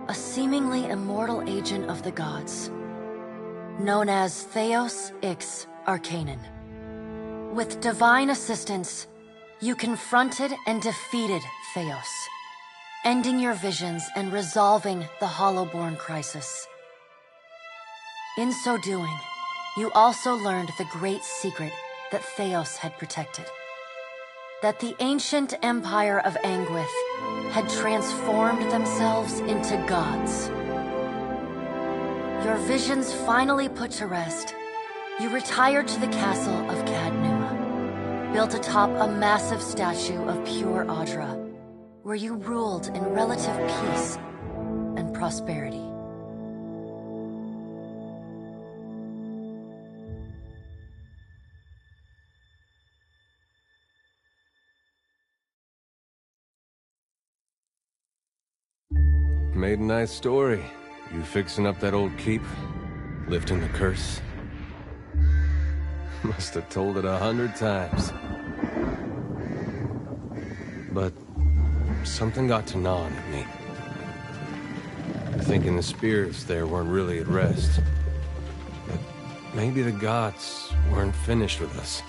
a seemingly immortal agent of the gods, known as Theos Ix Arcanon. With divine assistance, you confronted and defeated Theos, ending your visions and resolving the Hollowborn crisis. In so doing, you also learned the great secret that Theos had protected. That the ancient empire of Anguith had transformed themselves into gods. Your visions finally put to rest, you retired to the castle of Cadnua, built atop a massive statue of pure Audra, where you ruled in relative peace and prosperity. Made a nice story. You fixing up that old keep? Lifting the curse? Must have told it 100 times. But something got to gnawing at me. Thinking the spirits there weren't really at rest. But maybe the gods weren't finished with us.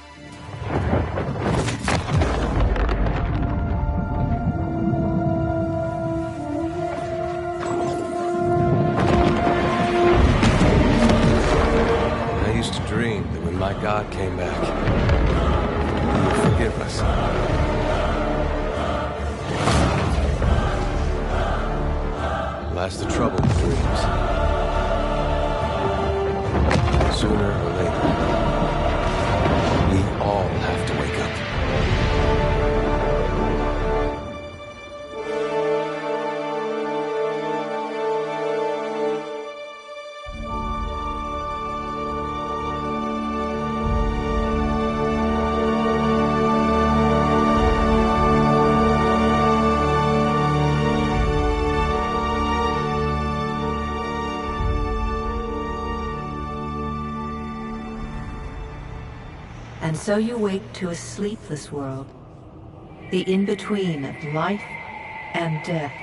My God came back. He would forgive us. Last the trouble with dreams. Sooner or later, we all have to wake up. And so you wake to a sleepless world, the in-between of life and death.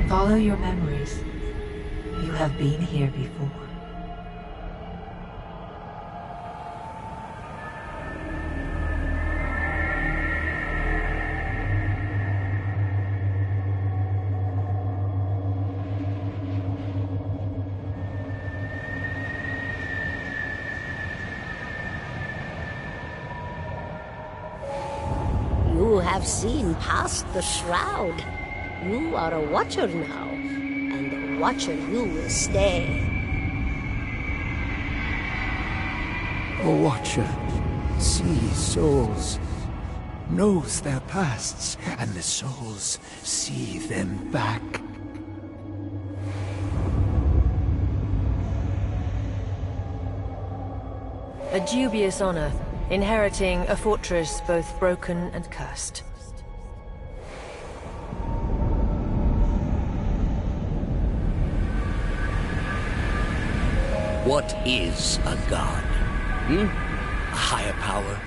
Follow your memories. You have been here before. You have seen past the shroud. You are a watcher now, and a watcher you will stay. A watcher sees souls, knows their pasts, and the souls see them back. A dubious honor, inheriting a fortress both broken and cursed. What is a god? A higher power?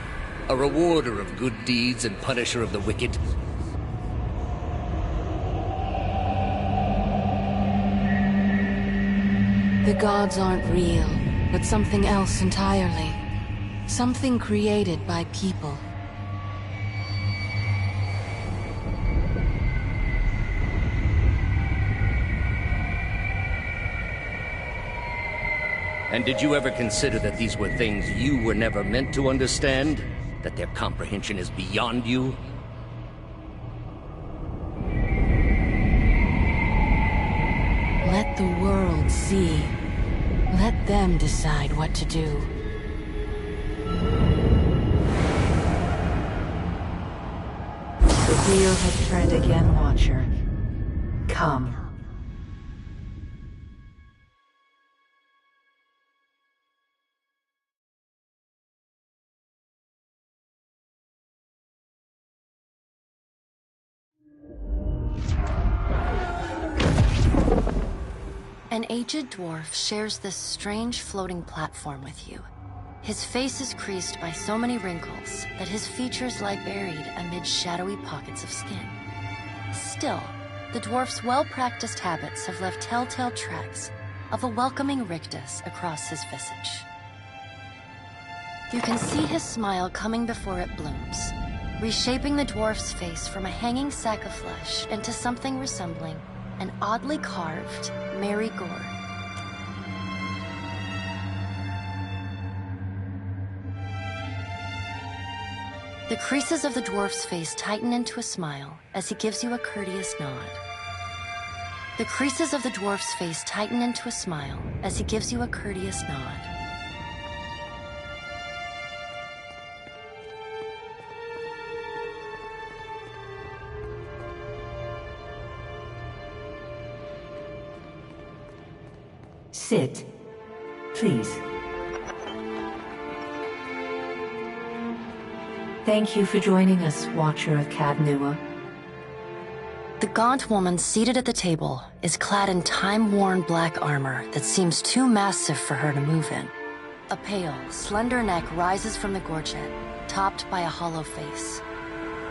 A rewarder of good deeds and punisher of the wicked? The gods aren't real, but something else entirely. Something created by people. And did you ever consider that these were things you were never meant to understand? That their comprehension is beyond you? Let the world see. Let them decide what to do. The wheel has turned again, Watcher. Come. An aged dwarf shares this strange floating platform with you. His face is creased by so many wrinkles that his features lie buried amid shadowy pockets of skin. Still, the dwarf's well-practiced habits have left telltale tracks of a welcoming rictus across his visage. You can see his smile coming before it blooms, reshaping the dwarf's face from a hanging sack of flesh into something resembling an oddly carved merry gourd. The creases of the dwarf's face tighten into a smile as he gives you a courteous nod. The creases of the dwarf's face tighten into a smile as he gives you a courteous nod. Sit, please. Thank you for joining us, Watcher of Cadnua. The gaunt woman seated at the table is clad in time-worn black armor that seems too massive for her to move in. A pale, slender neck rises from the gorget, topped by a hollow face.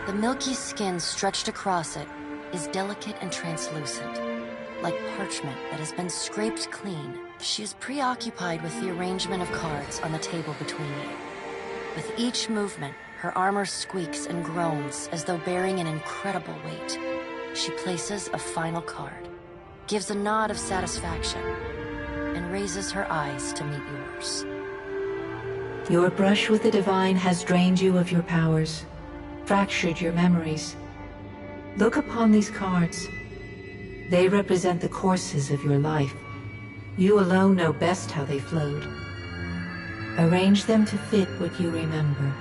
The milky skin stretched across it is delicate and translucent, like parchment that has been scraped clean. She is preoccupied with the arrangement of cards on the table between you. With each movement, her armor squeaks and groans as though bearing an incredible weight. She places a final card, gives a nod of satisfaction, and raises her eyes to meet yours. Your brush with the divine has drained you of your powers, fractured your memories. Look upon these cards. They represent the courses of your life. You alone know best how they flowed. Arrange them to fit what you remember.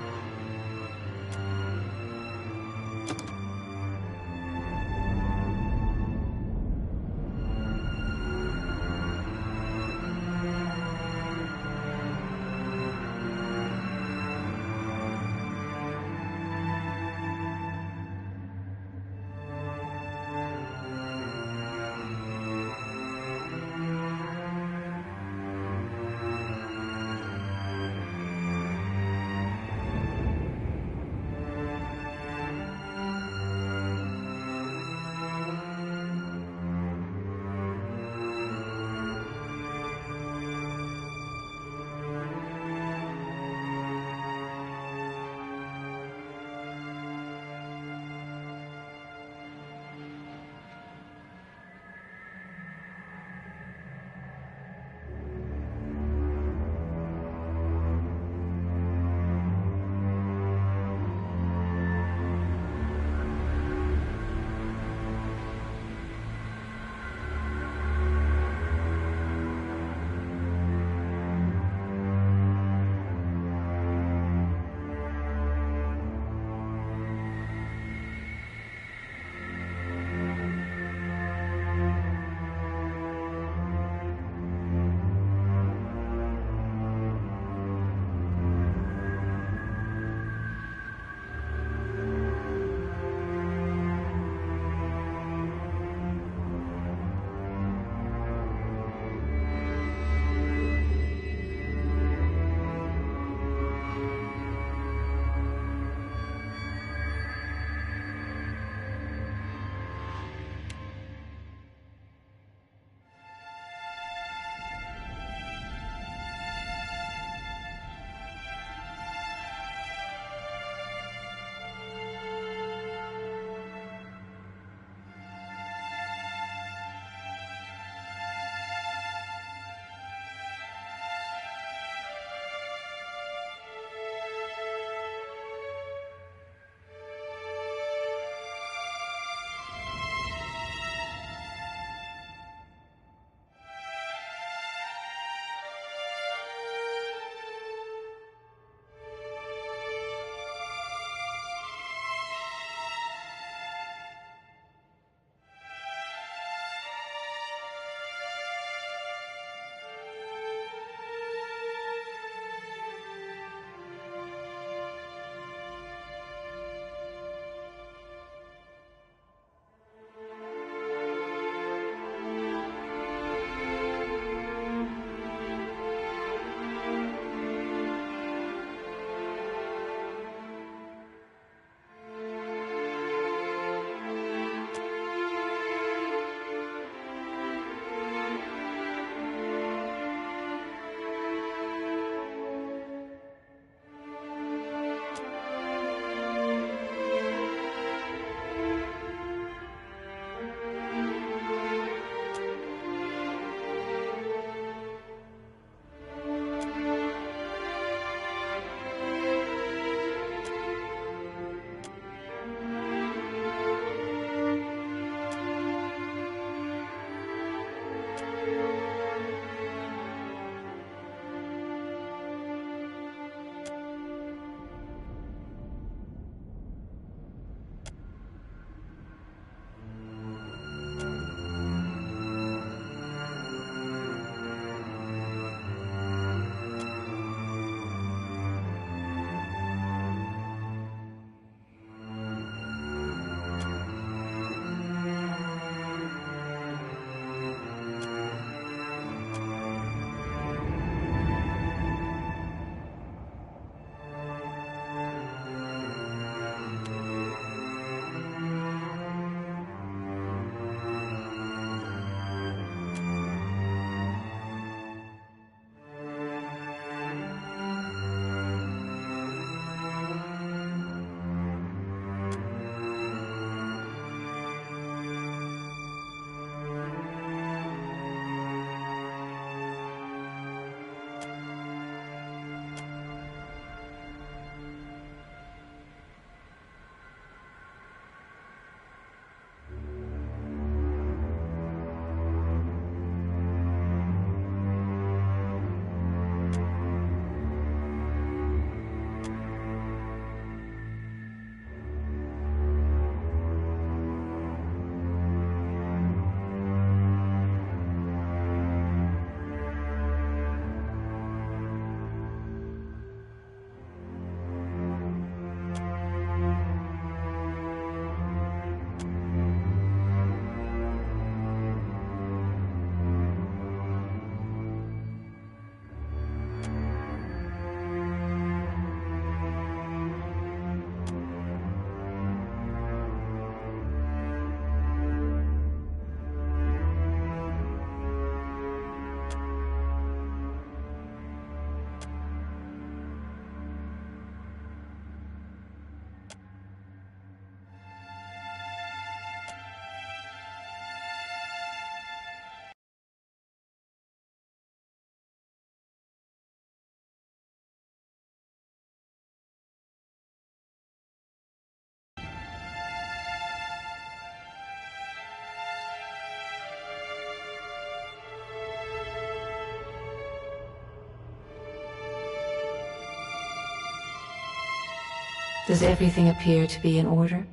Does everything appear to be in order?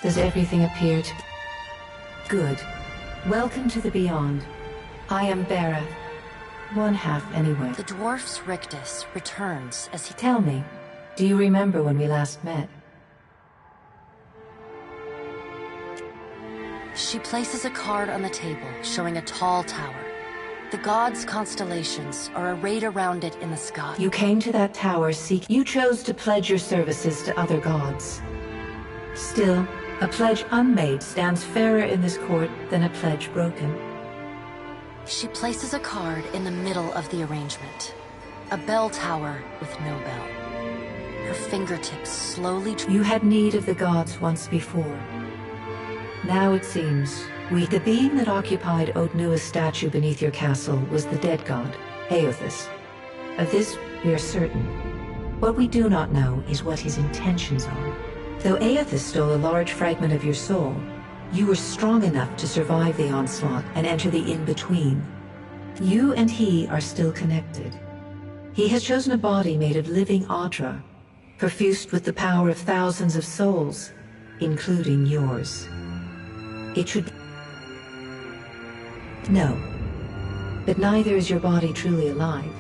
Does everything appear to... Good. Welcome to the Beyond. I am Bera. One half, anyway. The dwarf's rictus returns as he... Tell me, do you remember when we last met? She places a card on the table, showing a tall tower. The gods' constellations are arrayed around it in the sky. You came to that tower You chose to pledge your services to other gods. Still, a pledge unmade stands fairer in this court than a pledge broken. She places a card in the middle of the arrangement. A bell tower with no bell. Her fingertips slowly... You had need of the gods once before. Now it seems, the being that occupied Odnua's statue beneath your castle was the dead god, Aothus. Of this, we are certain. What we do not know is what his intentions are. Though Aothus stole a large fragment of your soul, you were strong enough to survive the onslaught and enter the in-between. You and he are still connected. He has chosen a body made of living Audra, perfused with the power of thousands of souls, including yours. It should... No. But neither is your body truly alive.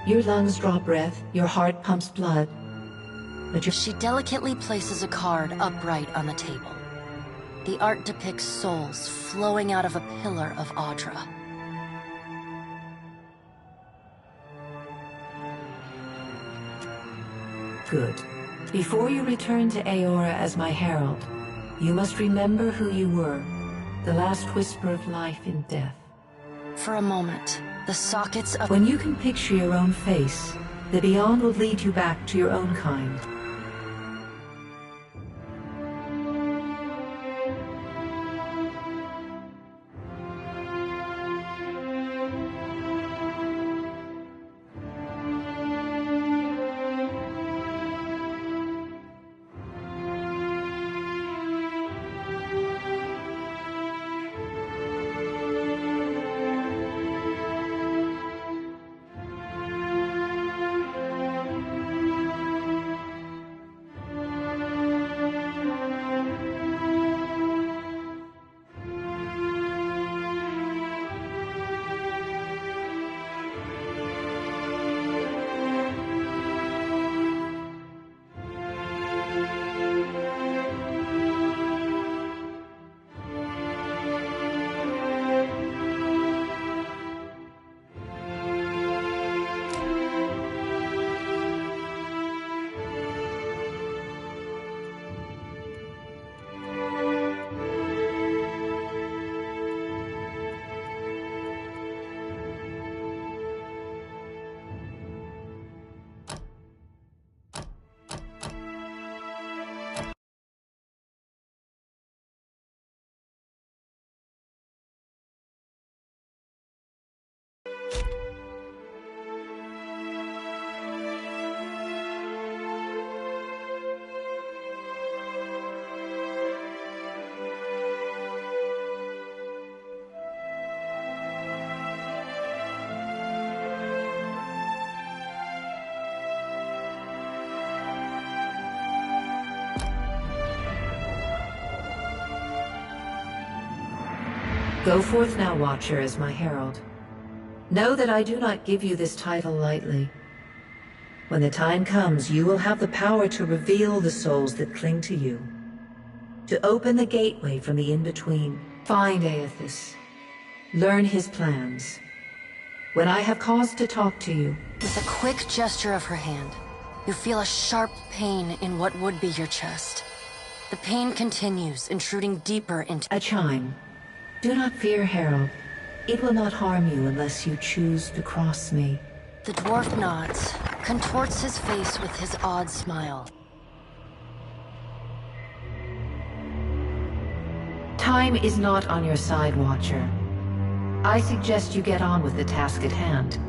Your lungs draw breath, your heart pumps blood, but She delicately places a card upright on the table. The art depicts souls flowing out of a pillar of Audra. Good. Before you return to Aora as my herald, you must remember who you were, the last whisper of life in death. For a moment, the sockets of... When you can picture your own face, the Beyond will lead you back to your own kind. Go forth now, Watcher, as my herald. Know that I do not give you this title lightly. When the time comes, you will have the power to reveal the souls that cling to you. To open the gateway from the in-between. Find Aothus. Learn his plans. When I have cause to talk to you... With a quick gesture of her hand, you feel a sharp pain in what would be your chest. The pain continues, intruding deeper into... A chime. Do not fear, Herald. It will not harm you unless you choose to cross me. The dwarf nods, contorts his face with his odd smile. Time is not on your side, Watcher. I suggest you get on with the task at hand.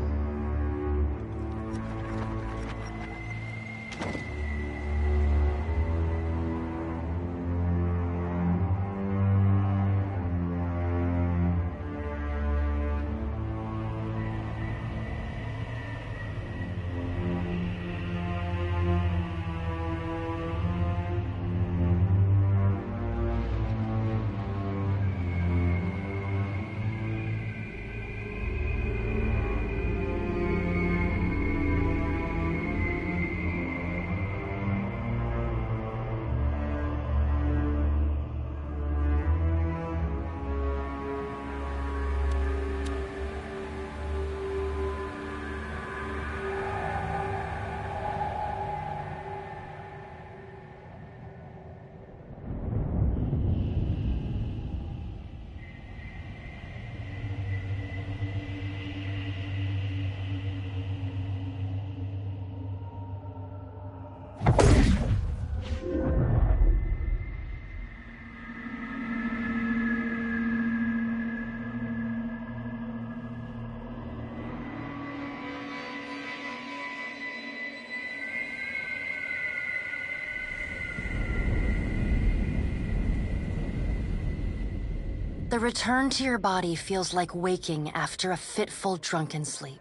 The return to your body feels like waking after a fitful drunken sleep.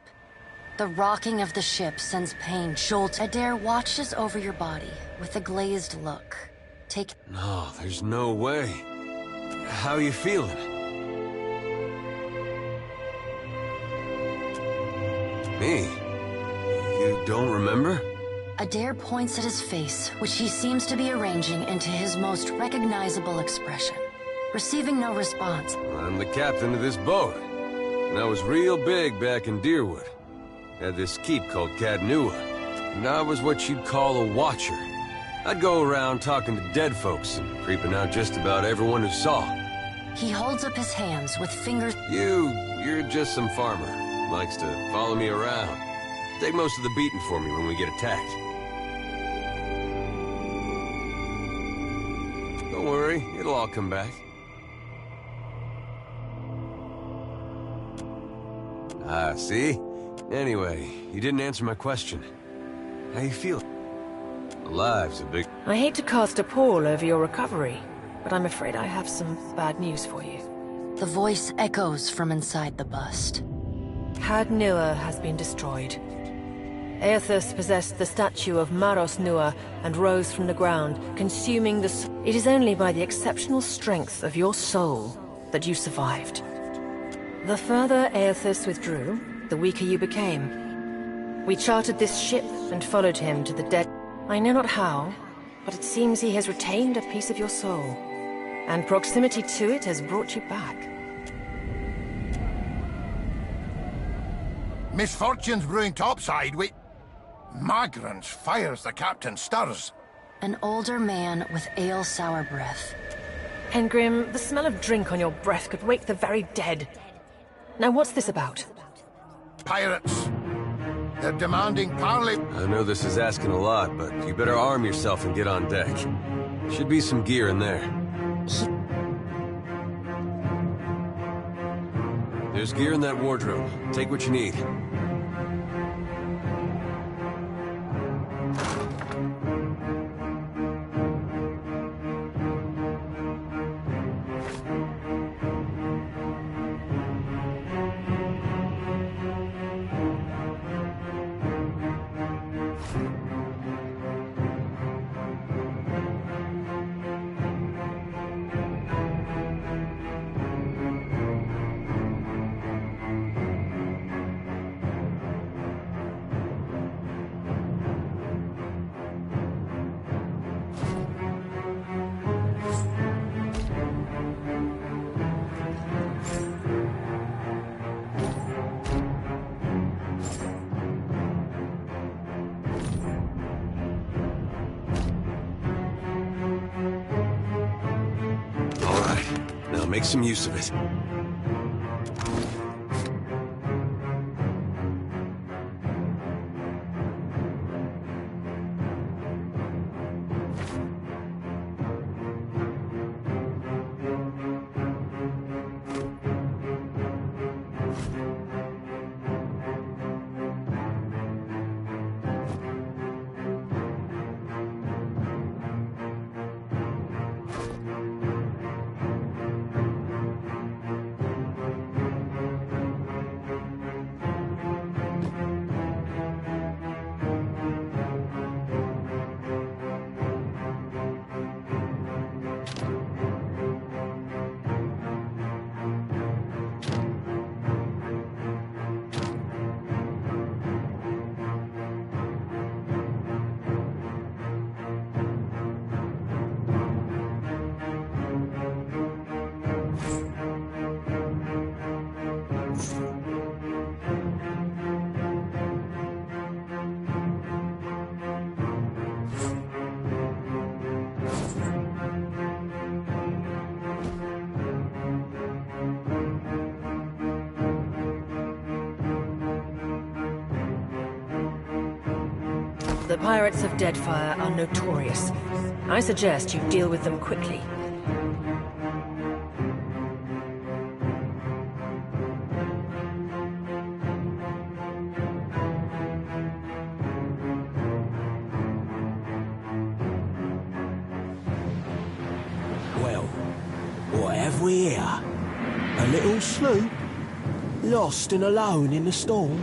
The rocking of the ship sends pain jolt. Adair watches over your body with a glazed look. No, there's no way. How you feeling? Me? You don't remember? Adair points at his face, which he seems to be arranging into his most recognizable expression. Receiving no response. I'm the captain of this boat. And I was real big back in Deerwood. Had this keep called Cadnua. And I was what you'd call a watcher. I'd go around talking to dead folks and creeping out just about everyone who saw. He holds up his hands with fingers. You're just some farmer. Likes to follow me around. Take most of the beating for me when we get attacked. Don't worry, it'll all come back. Ah, see? Anyway, you didn't answer my question. How you feel? Alive's a big... I hate to cast a pall over your recovery, but I'm afraid I have some bad news for you. The voice echoes from inside the bust. Cadnua has been destroyed. Aethus possessed the statue of Maros Nua and rose from the ground, consuming the... It is only by the exceptional strength of your soul that you survived. The further Aethus withdrew, the weaker you became. We chartered this ship and followed him to the dead. I know not how, but it seems he has retained a piece of your soul, and proximity to it has brought you back. Misfortune's brewing topside. Magrans fires the captain stirs. An older man with ale-sour breath. Hengrim, the smell of drink on your breath could wake the very dead. Now what's this about? Pirates. They're demanding parley. I know this is asking a lot, but you better arm yourself and get on deck. Should be some gear in there. There's gear in that wardrobe. Take what you need. Make some use of it. The pirates of Deadfire are notorious. I suggest you deal with them quickly. Well, what have we here? little sloop, lost and alone in the storm.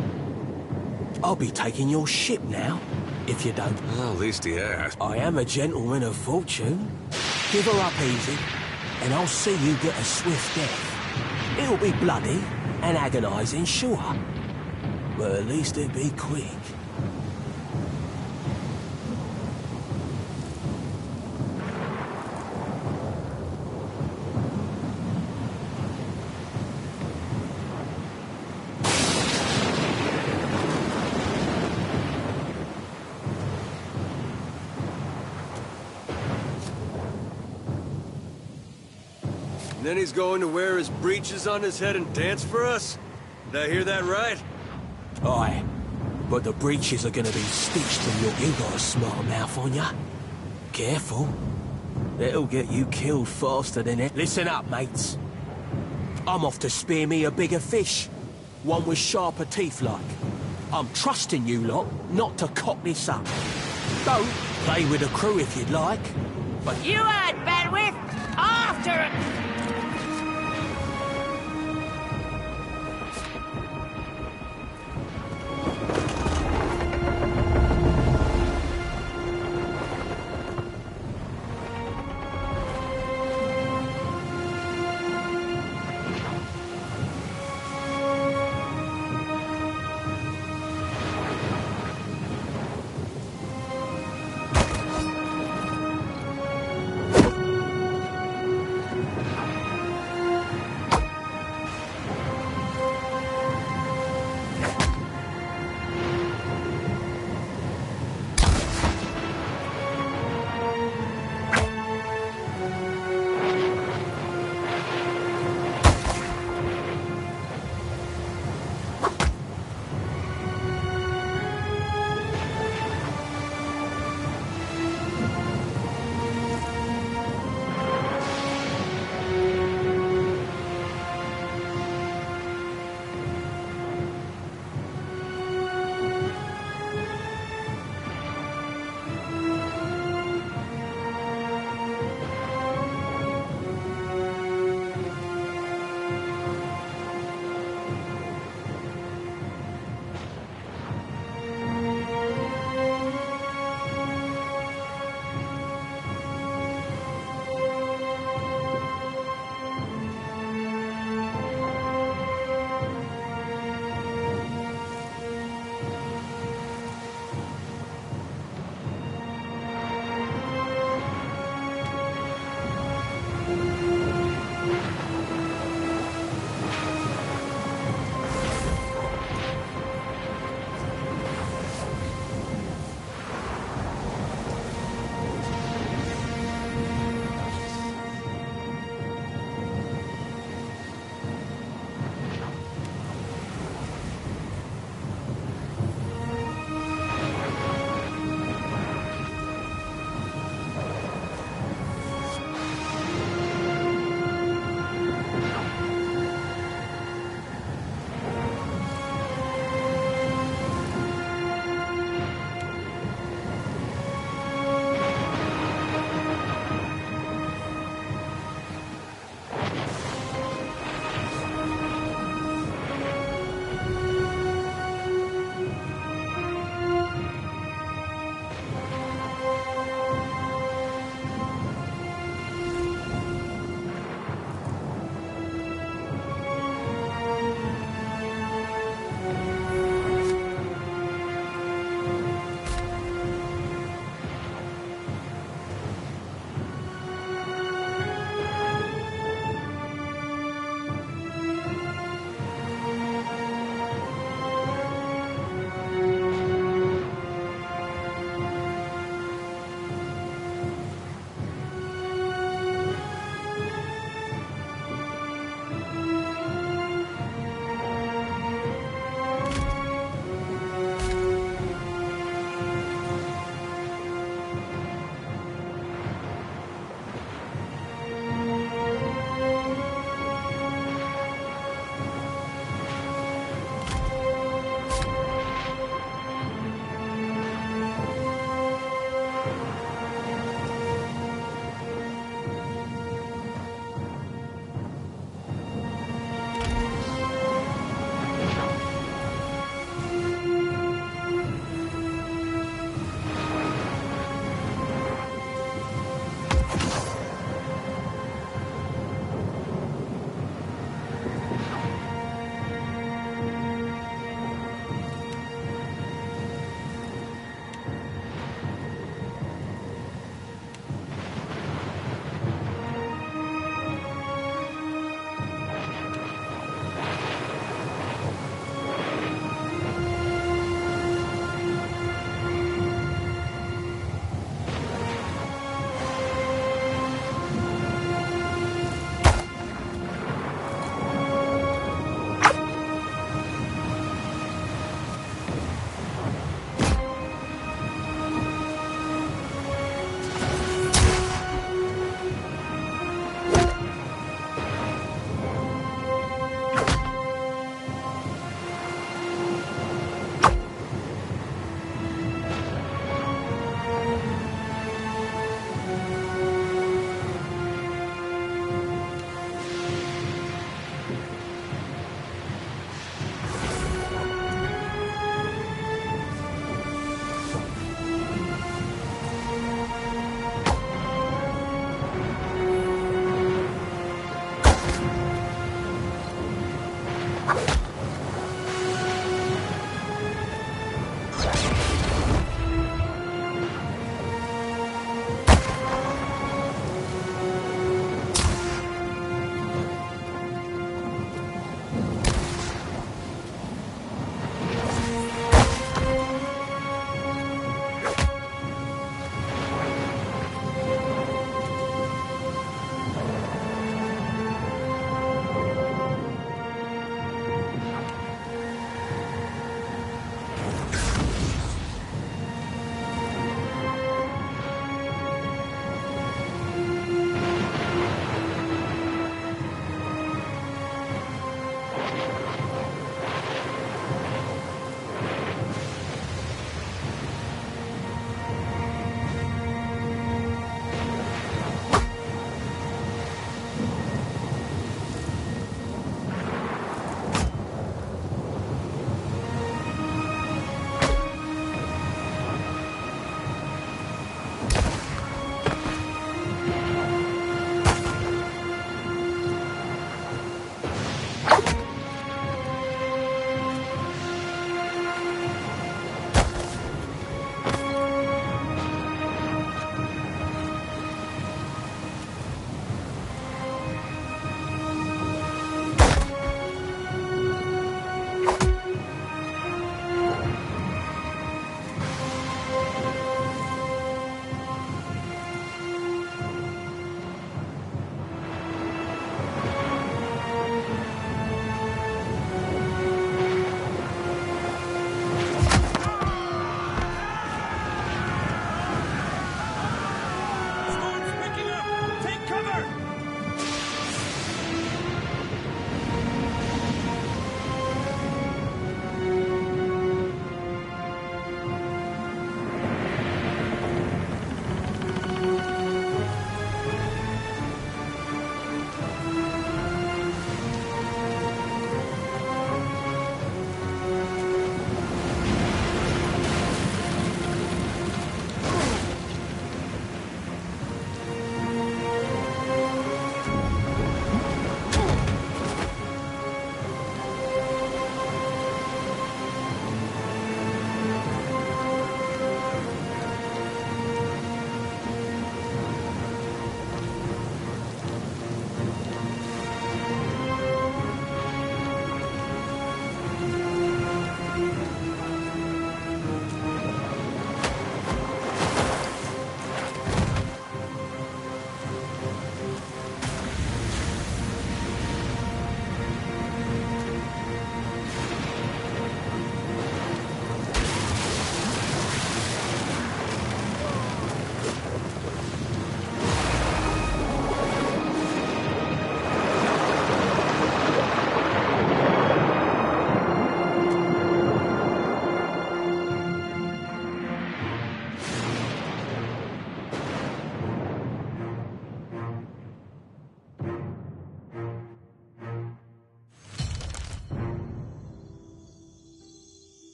I'll be taking your ship now, if you don't. Well, at least he asked. I am a gentleman of fortune. Give her up easy, and I'll see you get a swift death. It'll be bloody and agonizing, sure, but at least it'll be quick. And then he's going to wear his breeches on his head and dance for us? Did I hear that right? Aye, but the breeches are gonna be stitched to you. You got a smart mouth on ya. Careful. It'll get you killed faster than it. Listen up, mates. I'm off to spear me a bigger fish. One with sharper teeth like. I'm trusting you lot not to cock this up. Don't play with the crew if you'd like, but You had bandwidth! After it!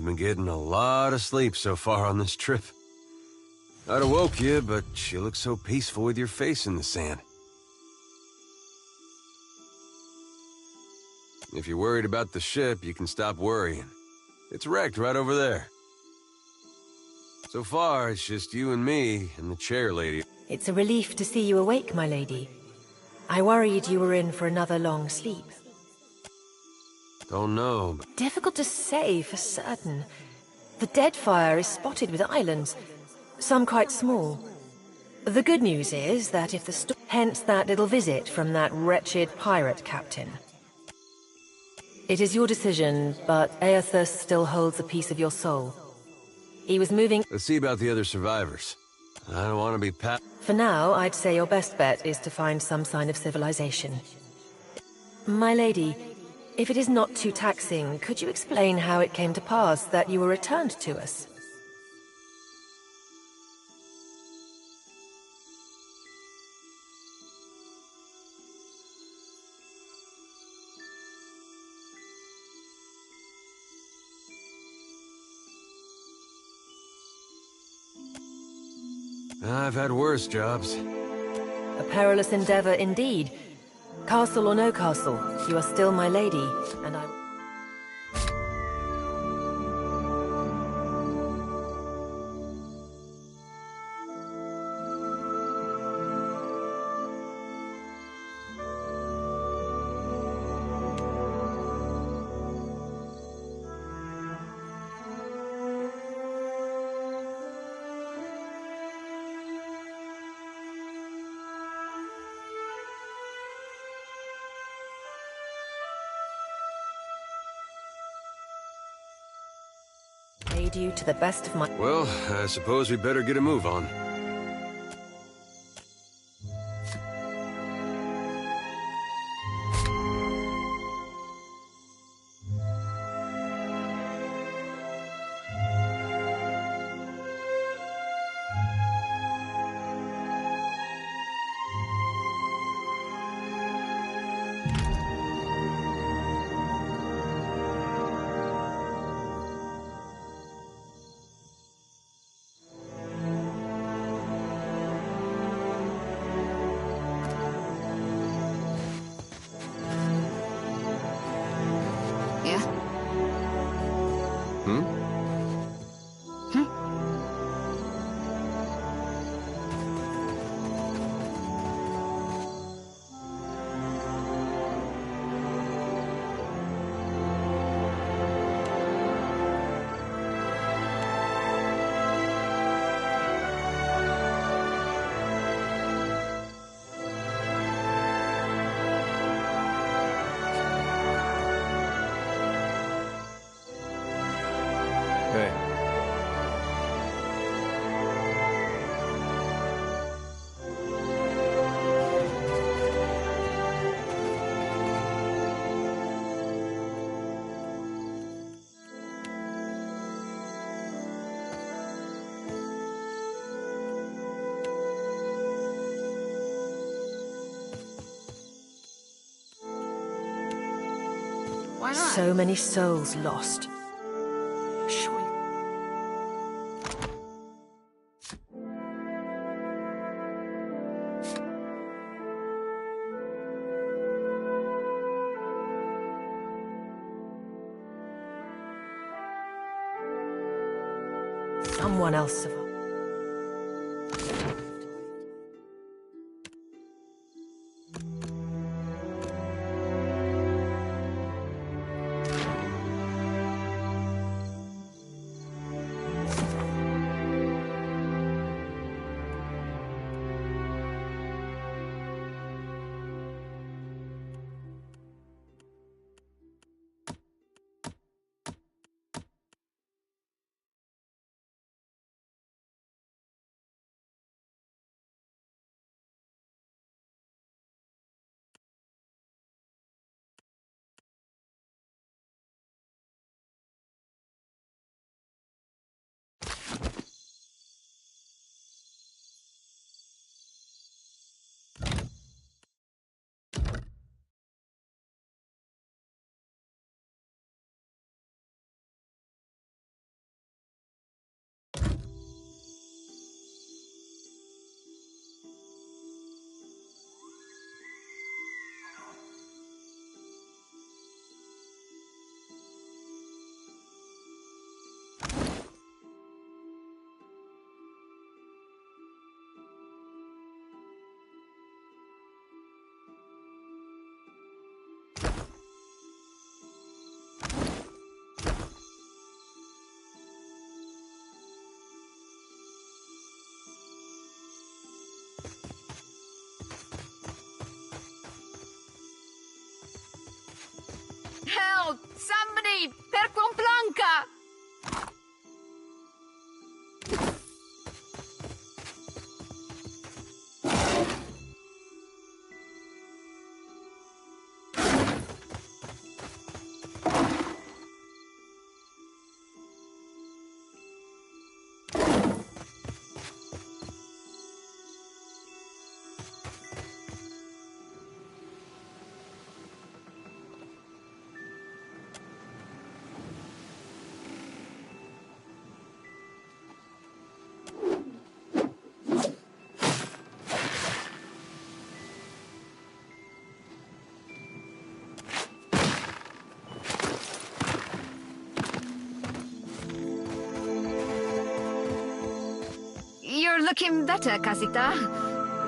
been getting a lot of sleep so far on this trip. I'd have woke you, but you look so peaceful with your face in the sand. If you're worried about the ship, you can stop worrying. It's wrecked right over there. So far, it's just you and me and the chair lady. It's a relief to see you awake, my lady. I worried you were in for another long sleep. Don't know, but Difficult to say for certain. The Deadfire is spotted with islands, some quite small. The good news is that if the hence that little visit from that wretched pirate captain. It is your decision, but Aethus still holds a piece of your soul. He was moving. let's see about the other survivors. I don't want to be For now, I'd say your best bet is to find some sign of civilization. My lady, if it is not too taxing, could you explain how it came to pass that you were returned to us? I've had worse jobs. A perilous endeavor indeed. Castle or no castle, you are still my lady, and I... aid you to the best of my... Well, I suppose we better get a move on. Yeah? Hmm? Hey. Why not? So many souls lost. Surely... Someone else survived. Somebody! Per Planca! You're looking better, Casita.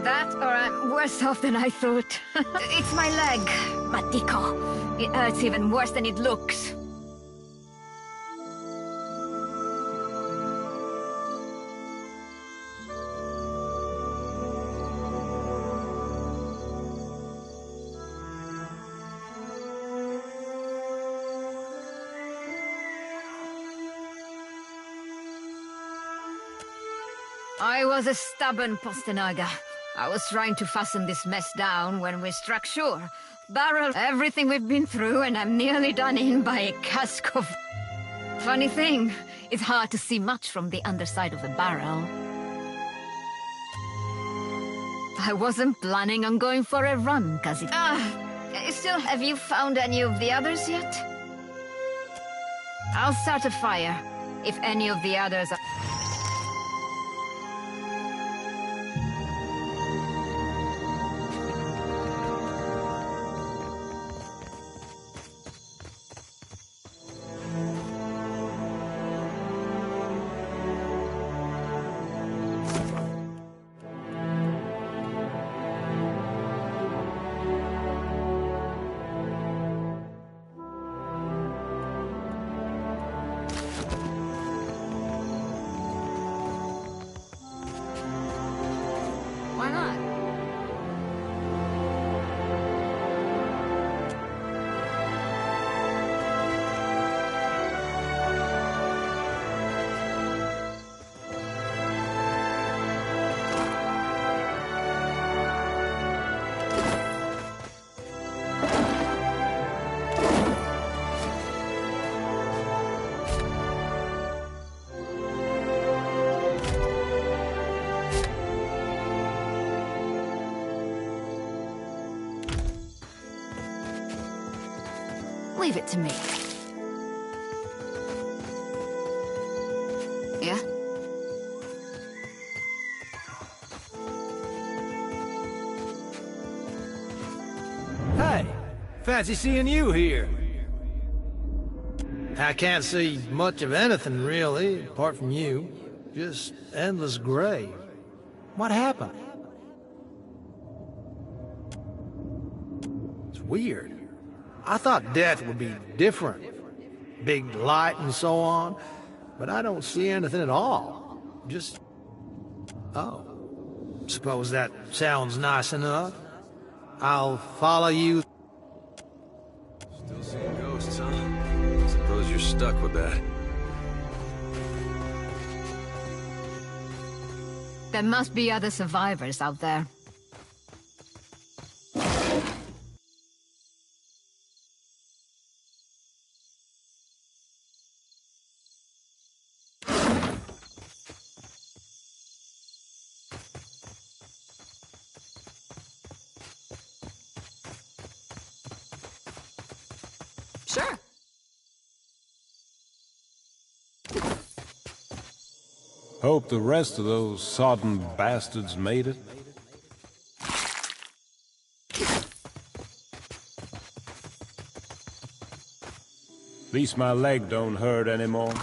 That, or I'm worse off than I thought. It's my leg, Matico. It hurts even worse than it looks. I was a stubborn Postanaga. I was trying to fasten this mess down when we struck shore. Barrel everything we've been through, and I'm nearly done in by a cask of... Funny thing, it's hard to see much from the underside of the barrel. I wasn't planning on going for a run, Casita. Still, have you found any of the others yet? I'll start a fire, if any of the others are... Why not? Leave it to me. Yeah? Hey, fancy seeing you here. I can't see much of anything, really, apart from you. Just endless gray. What happened? It's weird. I thought death would be different. Big light and so on. But I don't see anything at all. Just... Oh. Suppose that sounds nice enough. I'll follow you. Still seeing ghosts, huh? Suppose you're stuck with that. There must be other survivors out there. Sure. Hope the rest of those sodden bastards made it. At least my leg don't hurt anymore.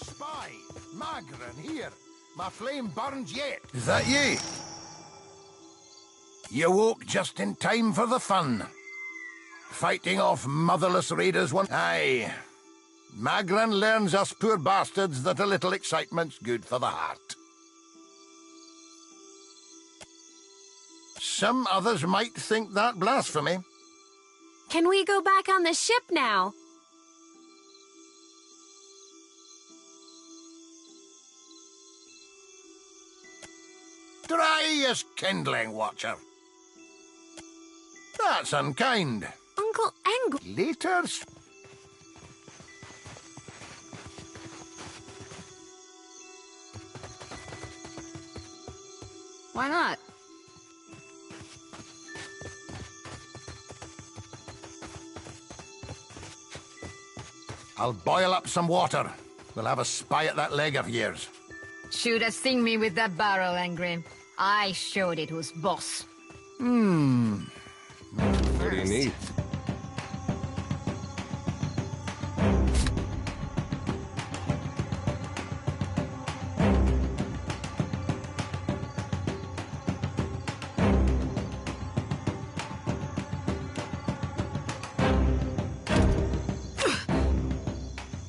Spy! Magran, here! My flame burns yet. Is that you? You woke just in time for the fun. Fighting off motherless raiders one... Aye. Magran learns us poor bastards that a little excitement's good for the heart. Some others might think that blasphemy. Can we go back on the ship now? Dry as kindling, Watcher. That's unkind. Uncle Ang... Later... Why not? I'll boil up some water. We'll have a spy at that leg of yours. Should have seen me with that barrel, Angrim. I showed it who's boss. What do you need?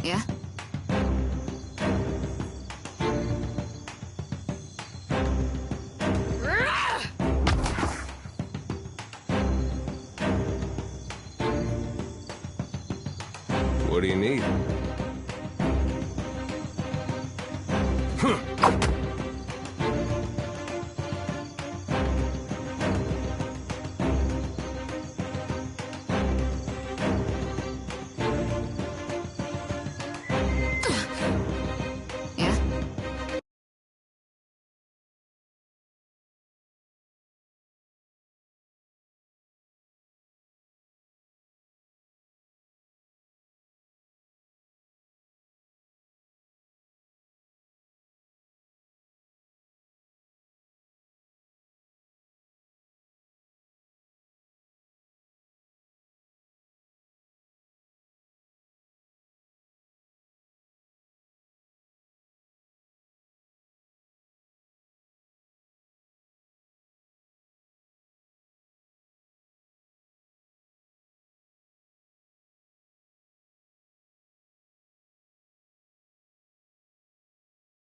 Yeah? What do you need?